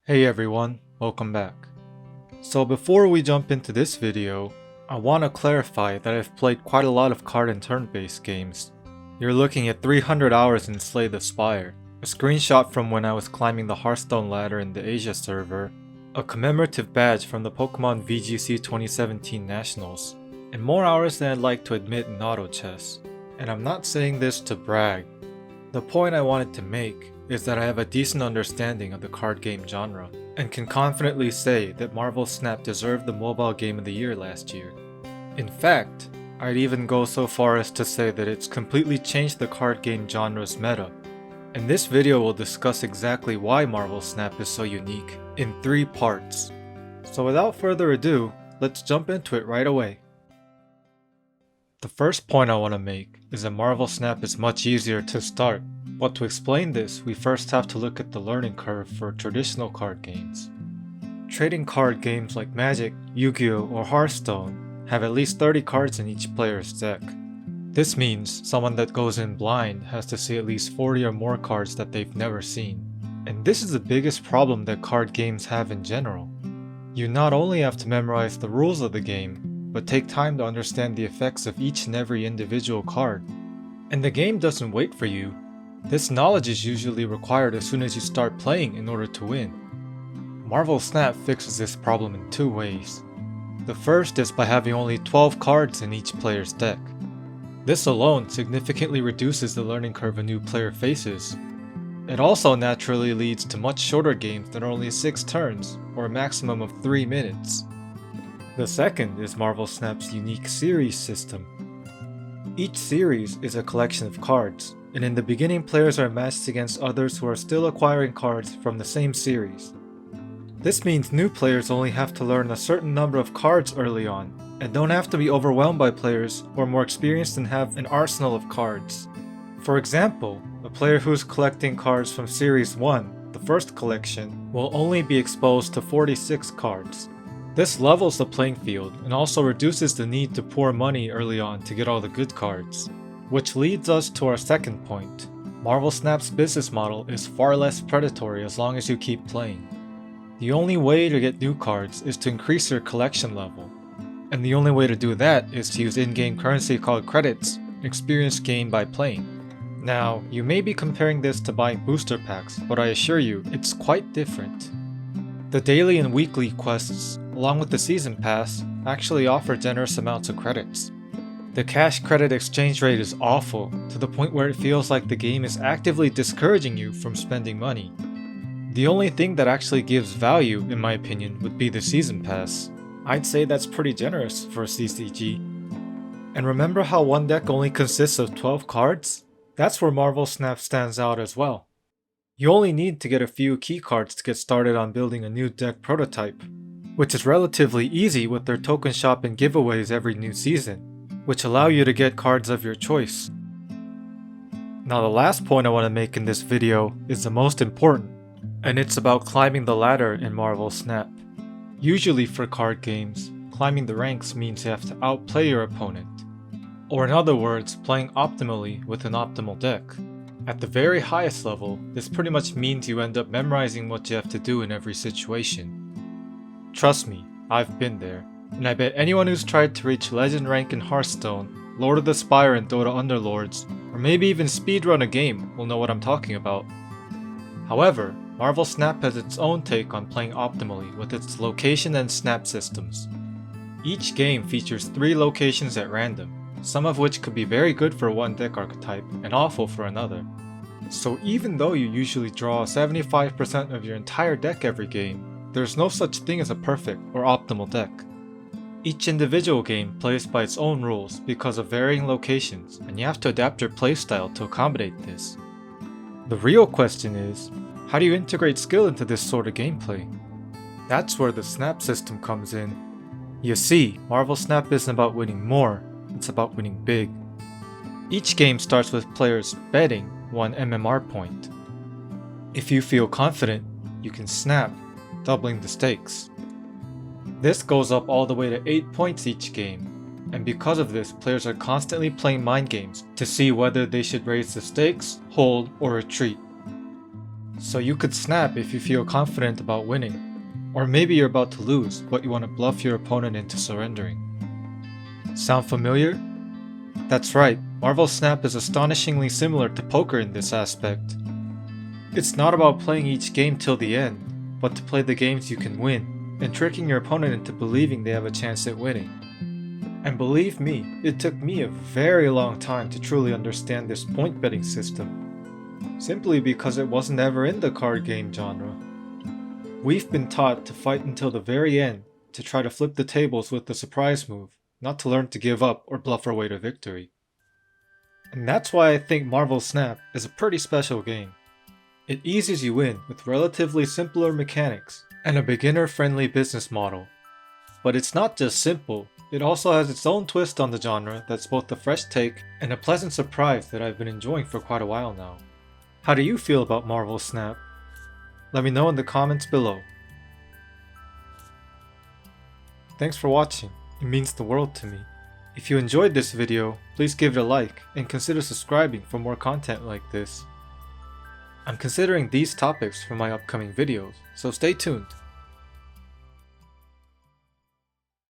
Hey everyone, welcome back. So before we jump into this video, I want to clarify that I've played quite a lot of card and turn-based games. You're looking at 300 hours in Slay the Spire, a screenshot from when I was climbing the Hearthstone ladder in the Asia server, a commemorative badge from the Pokemon VGC 2017 Nationals, and more hours than I'd like to admit in auto chess. And I'm not saying this to brag. The point I wanted to make is that I have a decent understanding of the card game genre, and can confidently say that Marvel Snap deserved the Mobile Game of the Year last year. In fact, I'd even go so far as to say that it's completely changed the card game genre's meta, and this video will discuss exactly why Marvel Snap is so unique in 3 parts. So without further ado, let's jump into it right away. The first point I want to make is that Marvel Snap is much easier to start. But to explain this, we first have to look at the learning curve for traditional card games. Trading card games like Magic, Yu-Gi-Oh! Or Hearthstone have at least 30 cards in each player's deck. This means someone that goes in blind has to see at least 40 or more cards that they've never seen. And this is the biggest problem that card games have in general. You not only have to memorize the rules of the game, but take time to understand the effects of each and every individual card. And the game doesn't wait for you. This knowledge is usually required as soon as you start playing in order to win. Marvel Snap fixes this problem in 2 ways. The first is by having only 12 cards in each player's deck. This alone significantly reduces the learning curve a new player faces. It also naturally leads to much shorter games that are only 6 turns, or a maximum of 3 minutes. The second is Marvel Snap's unique series system. Each series is a collection of cards, and in the beginning players are matched against others who are still acquiring cards from the same series. This means new players only have to learn a certain number of cards early on, and don't have to be overwhelmed by players who are more experienced and have an arsenal of cards. For example, a player who's collecting cards from Series 1, the first collection, will only be exposed to 46 cards. This levels the playing field and also reduces the need to pour money early on to get all the good cards. Which leads us to our second point. Marvel Snap's business model is far less predatory as long as you keep playing. The only way to get new cards is to increase your collection level. And the only way to do that is to use in-game currency called credits, experience gained by playing. Now, you may be comparing this to buying booster packs, but I assure you, it's quite different. The daily and weekly quests, along with the season pass, actually offer generous amounts of credits. The cash credit exchange rate is awful, to the point where it feels like the game is actively discouraging you from spending money. The only thing that actually gives value, in my opinion, would be the season pass. I'd say that's pretty generous for a CCG. And remember how one deck only consists of 12 cards? That's where Marvel Snap stands out as well. You only need to get a few key cards to get started on building a new deck prototype, which is relatively easy with their token shop and giveaways every new season, which allow you to get cards of your choice. Now the last point I want to make in this video is the most important, and it's about climbing the ladder in Marvel Snap. Usually for card games, climbing the ranks means you have to outplay your opponent, or in other words, playing optimally with an optimal deck. At the very highest level, this pretty much means you end up memorizing what you have to do in every situation. Trust me, I've been there. And I bet anyone who's tried to reach Legend rank in Hearthstone, Lord of the Spire and Dota Underlords, or maybe even speedrun a game will know what I'm talking about. However, Marvel Snap has its own take on playing optimally with its location and snap systems. Each game features 3 locations at random, some of which could be very good for one deck archetype and awful for another. So even though you usually draw 75% of your entire deck every game, there's no such thing as a perfect or optimal deck. Each individual game plays by its own rules because of varying locations, and you have to adapt your playstyle to accommodate this. The real question is, how do you integrate skill into this sort of gameplay? That's where the Snap system comes in. You see, Marvel Snap isn't about winning more, it's about winning big. Each game starts with players betting 1 MMR point. If you feel confident, you can snap, doubling the stakes. This goes up all the way to 8 points each game, and because of this, players are constantly playing mind games to see whether they should raise the stakes, hold, or retreat. So you could snap if you feel confident about winning. Or maybe you're about to lose, but you want to bluff your opponent into surrendering. Sound familiar? That's right, Marvel Snap is astonishingly similar to poker in this aspect. It's not about playing each game till the end, but to play the games you can win, and tricking your opponent into believing they have a chance at winning. And believe me, it took me a very long time to truly understand this point betting system, simply because it wasn't ever in the card game genre. We've been taught to fight until the very end, to try to flip the tables with the surprise move, not to learn to give up or bluff our way to victory. And that's why I think Marvel Snap is a pretty special game. It eases you in with relatively simpler mechanics and a beginner-friendly business model. But it's not just simple, it also has its own twist on the genre that's both a fresh take and a pleasant surprise that I've been enjoying for quite a while now. How do you feel about Marvel Snap? Let me know in the comments below. Thanks for watching, it means the world to me. If you enjoyed this video, please give it a like and consider subscribing for more content like this. I'm considering these topics for my upcoming videos, so stay tuned.